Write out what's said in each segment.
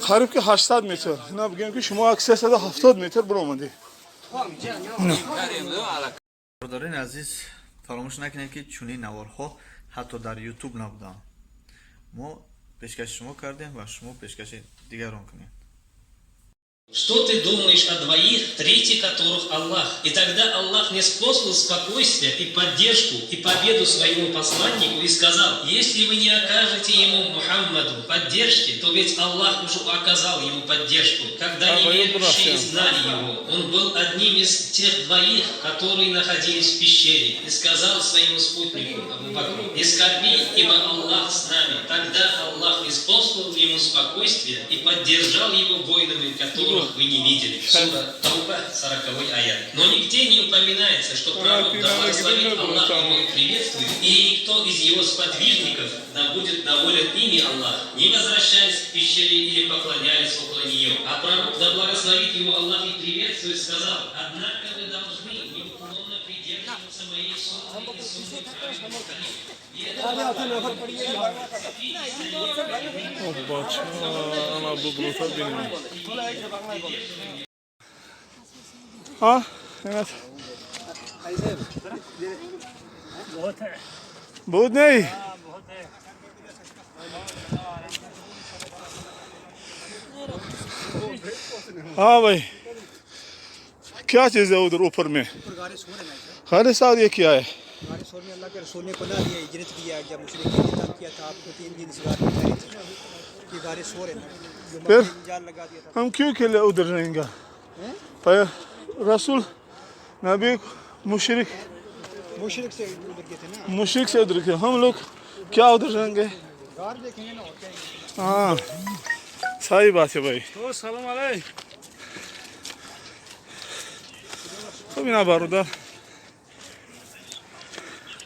قریب که 800 متر. اینا بگیم که شما 370 متر برو اومدی. برادران عزیز فراموش نکنید که چنین نوارها حتی در یوتیوب نبودن. ما پیشکش شما کردیم و شما پیشکش دیگران کنید. Что ты думаешь о двоих, третий которых Аллах? И тогда Аллах не спослал спокойствие и поддержку и победу своему посланнику и сказал: если вы не окажете ему, Мухаммаду, поддержки, то ведь Аллах уже оказал ему поддержку. Когда неверующие знали его, он был одним из тех двоих, которые находились в пещере, и сказал своему спутнику Абу Бакру: не скорби, ибо Аллах с нами. Тогда Аллах исполнил ему спокойствие и поддержал его воинами, которых вы не видели. Сура Тауба, 40 аят. Но нигде не упоминается, что пророк, да благословит Аллах его и приветствует, и никто из его сподвижников да будет доволен ими Аллах, не возвращаясь к пещере или поклонялись около нее. А пророк, да благословит его Аллах и приветствует, сказал: однако вы должны неуклонно придерживаться моей сунны и сунны праведных халиф. ها evet. بود नहीं हाँ भाई क्या चीज़ है उधर ऊपर में खालिद साहब ये क्या है अल्लाह के रसूल ने पनाह दिया, इजरत किया, जब मुशरिकीन ने तंग किया था आपको 3 दिन इस रात में कि बारिश हो रही है, फिर जाल लगा दिया था। हम क्यों के लिए उधर रहेंगे पर रसूल नबी मुशरिक से उधर गए थे ना, मुशरिक से उधर के हम लोग क्या उधर रहेंगे गार देखेंगे ना और क्या। हाँ सही बात है भाई तो सलाम अलैकुम خب اینا برادر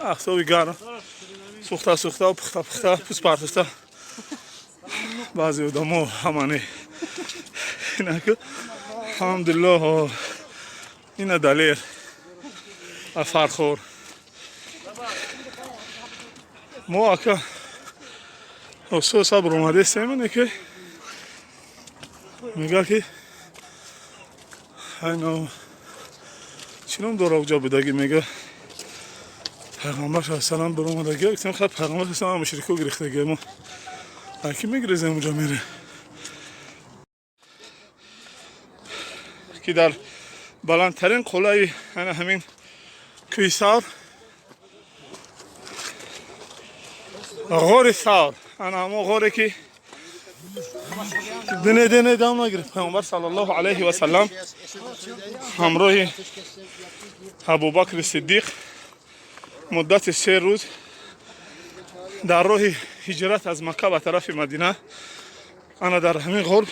اخصابی گرم سوخته و پخته پوست پرتسته بعضی آدم‌ها همانه اینا که الحمدلله اینا دلیر فرخور ما اکا اصلا صبر اومده سیمونه که میگه که اینو چینم داره اونجا بدگی میگه پیغمبر صلی الله علیه و بر اومدگی گفتم خب پیغمبر صلی الله علیه و مشرکو گرفتگی ما کی میگریزه اونجا میره که در بلندترین قله همین کوهسار غار سار انا همون غاری که دنه دام نگرفت پیامبر صلی الله علیه و سلم همراه ابوبکر صدیق مدت 3 روز در راه هجرت از مکه به طرف مدینه انا در همین غار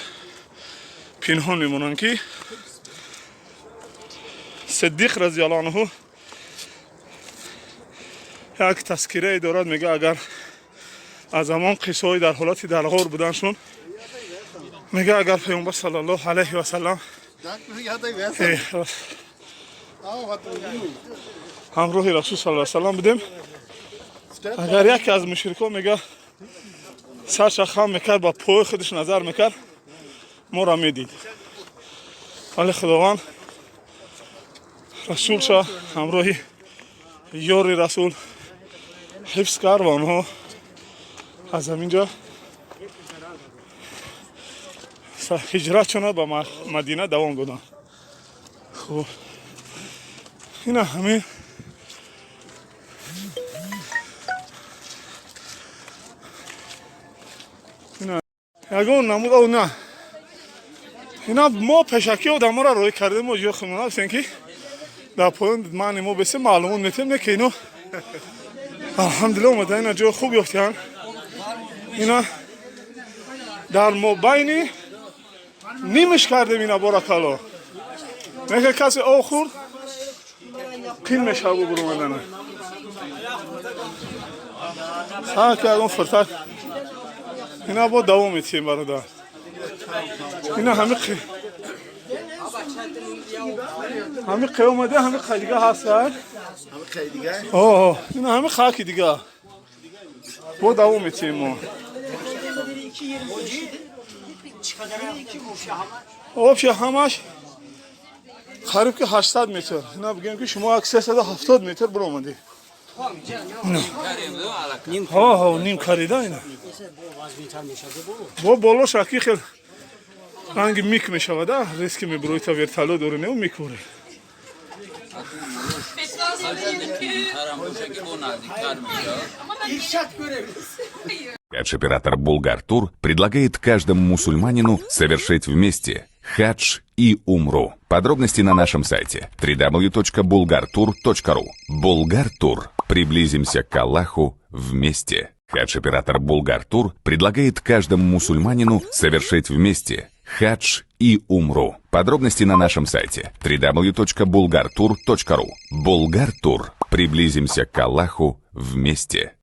پنهان میمونن که صدیق رضی الله عنه یک تذکره دارد میگه اگر از زمان قصه در حالت در غار بودنشون میگه اگر پیامبر صلی الله علیه و سلم همراه رسول صلی الله علیه و سلم بودیم اگر یکی از مشرکان میگه سرش خم میکرد با پای خودش نظر میکرد ما را میدید ولی خداوند رسول شاه همراه یار رسول حفظ کرد و آنها از همینجا هجرتشون به مدینه دوام دادن. خب اینا همین اینا یگون نمود او نه اینا ما پشکی و دمارا روی کردیم و جو خمونا بسین که در پایان معنی ما بسیم معلومون میتیم که اینو الحمدلله اومده اینا جو خوب یفتیان اینا در مبینی نیمش کردیم اینا بارکالله میگه کسی او خورد قیل میشه او برو مدنه سا که اون فرتک اینا با دوام میتیم برادر اینا همه قیل اومده همه قیل دیگه هستن همه قیل دیگه؟ اینا همه خاکی دیگه با دوام میتیم ما общая хамаш қариб ки 800 метр. Ина бигем ки шумо 370 метр буромадед. ها نیم خریده اینا با بالا شکی خیلی رنگ میک میشود ریسک میبروی تا ورتالو دوره نو میکوره Хадж-оператор Булгартур предлагает каждому мусульманину совершить вместе хадж и умру. Подробности на нашем сайте www.bulgartour.ru. Булгартур. Приблизимся к Аллаху вместе. Хадж-оператор Булгартур предлагает каждому мусульманину совершить вместе хадж и умру. Подробности на нашем сайте www.bulgartour.ru. Булгартур. Приблизимся к Аллаху вместе.